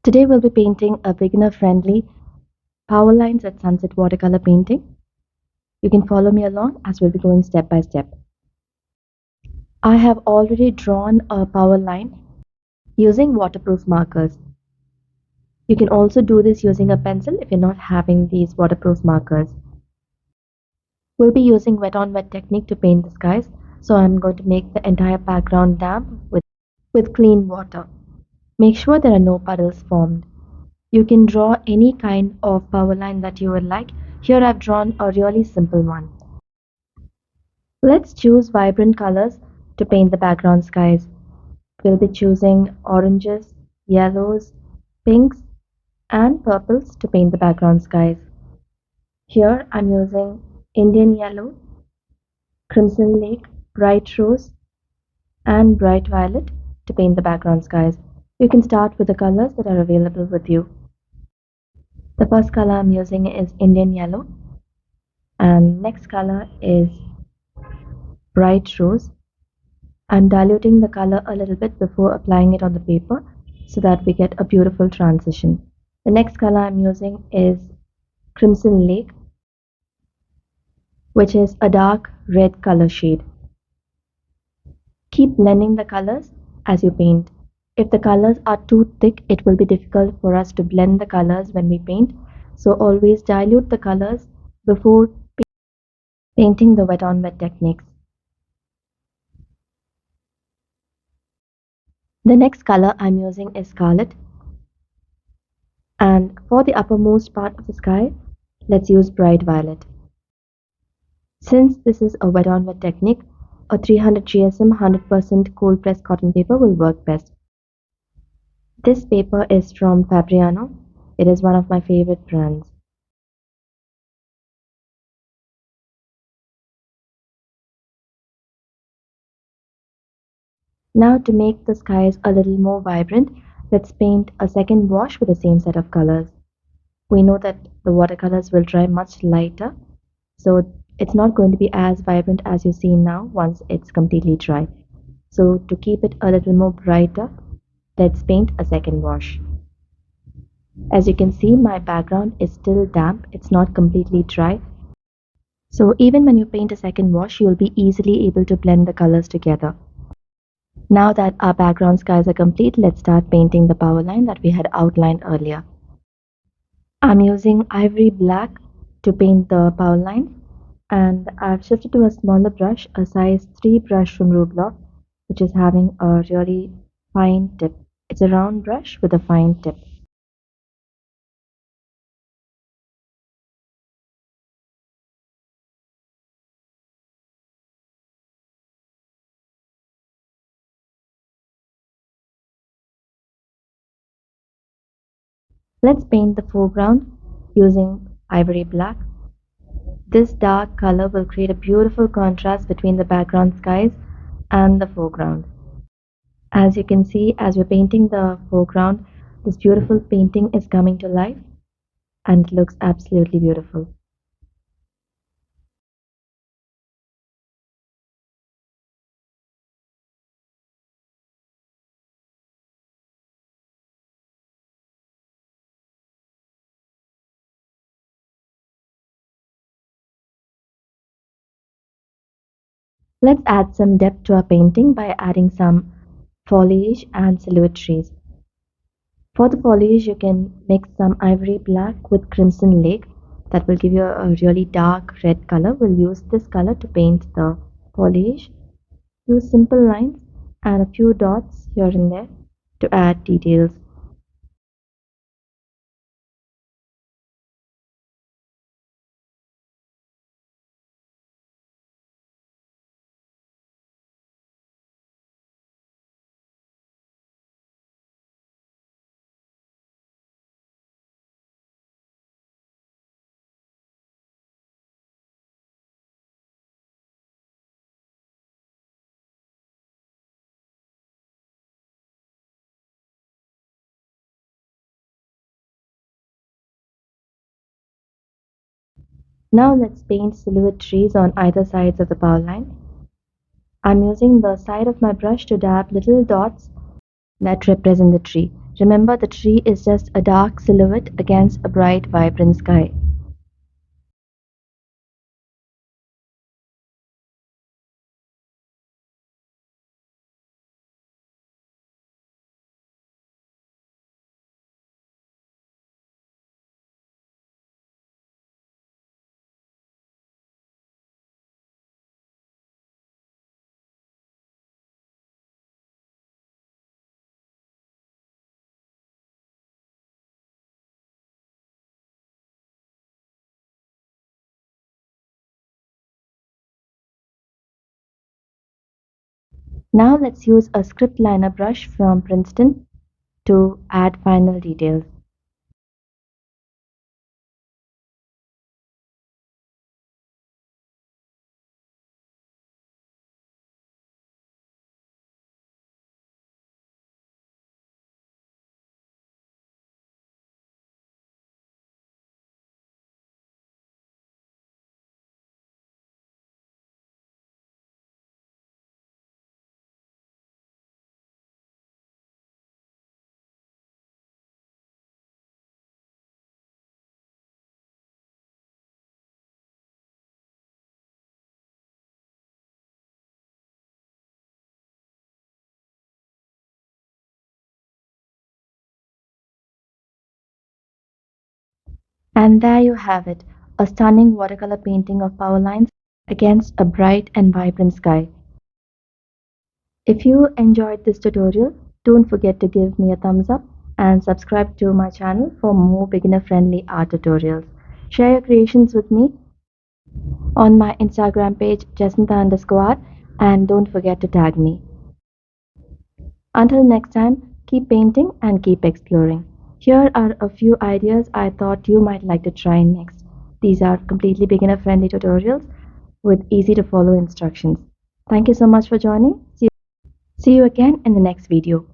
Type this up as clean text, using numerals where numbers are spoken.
Today we'll be painting a beginner-friendly power lines at sunset watercolor painting. You can follow me along as we'll be going step by step. I have already drawn a power line using waterproof markers. You can also do this using a pencil if you're not having these waterproof markers. We'll be using wet on wet technique to paint the skies, so I'm going to make the entire background damp with clean water. Make sure there are no puddles formed. You can draw any kind of power line that you would like. Here I've drawn a really simple one. Let's choose vibrant colors to paint the background skies. We'll be choosing oranges, yellows, pinks, and purples to paint the background skies. Here I'm using Indian yellow, crimson lake, bright rose, and bright violet to paint the background skies. You can start with the colors that are available with you. The first color I'm using is Indian yellow, and next color is bright rose. I'm diluting the color a little bit before applying it on the paper so that we get a beautiful transition. The next color I'm using is Crimson Lake, which is a dark red color shade. Keep blending the colors as you paint. If the colors are too thick, it will be difficult for us to blend the colors when we paint, so always dilute the colors before painting the wet on wet techniques. The next color I'm using is Scarlet, and for the uppermost part of the sky, let's use bright violet. Since this is a wet on wet technique, a 300 GSM 100% cold pressed cotton paper will work best. This paper is from Fabriano. It is one of my favorite brands. Now to make the skies a little more vibrant, let's paint a second wash with the same set of colors. We know that the watercolors will dry much lighter, so it's not going to be as vibrant as you see now once it's completely dry. So to keep it a little more brighter, let's paint a second wash. As you can see, my background is still damp, it's not completely dry. So even when you paint a second wash, you will be easily able to blend the colors together. Now that our background skies are complete, let's start painting the power line that we had outlined earlier. I'm using ivory black to paint the power line, and I've shifted to a smaller brush, a size 3 brush from Roubloff, which is having a really fine tip. It's a round brush with a fine tip. Let's paint the foreground using ivory black. This dark color will create a beautiful contrast between the background skies and the foreground. As you can see, as we're painting the foreground, this beautiful painting is coming to life and it looks absolutely beautiful. Let's add some depth to our painting by adding some foliage and silhouette trees. For the foliage, you can mix some ivory black with crimson lake. That will give you a really dark red color. We'll use this color to paint the foliage. Use simple lines and a few dots here and there to add details. Now let's paint silhouette trees on either sides of the power line. I'm using the side of my brush to dab little dots that represent the tree. Remember, the tree is just a dark silhouette against a bright, vibrant sky. Now let's use a script liner brush from Princeton to add final details. And there you have it, a stunning watercolor painting of power lines against a bright and vibrant sky. If you enjoyed this tutorial, don't forget to give me a thumbs up and subscribe to my channel for more beginner-friendly art tutorials. Share your creations with me on my Instagram page, Jacinta_art, and don't forget to tag me. Until next time, keep painting and keep exploring. Here are a few ideas I thought you might like to try next. These are completely beginner-friendly tutorials with easy to follow instructions. Thank you so much for joining. See you again in the next video.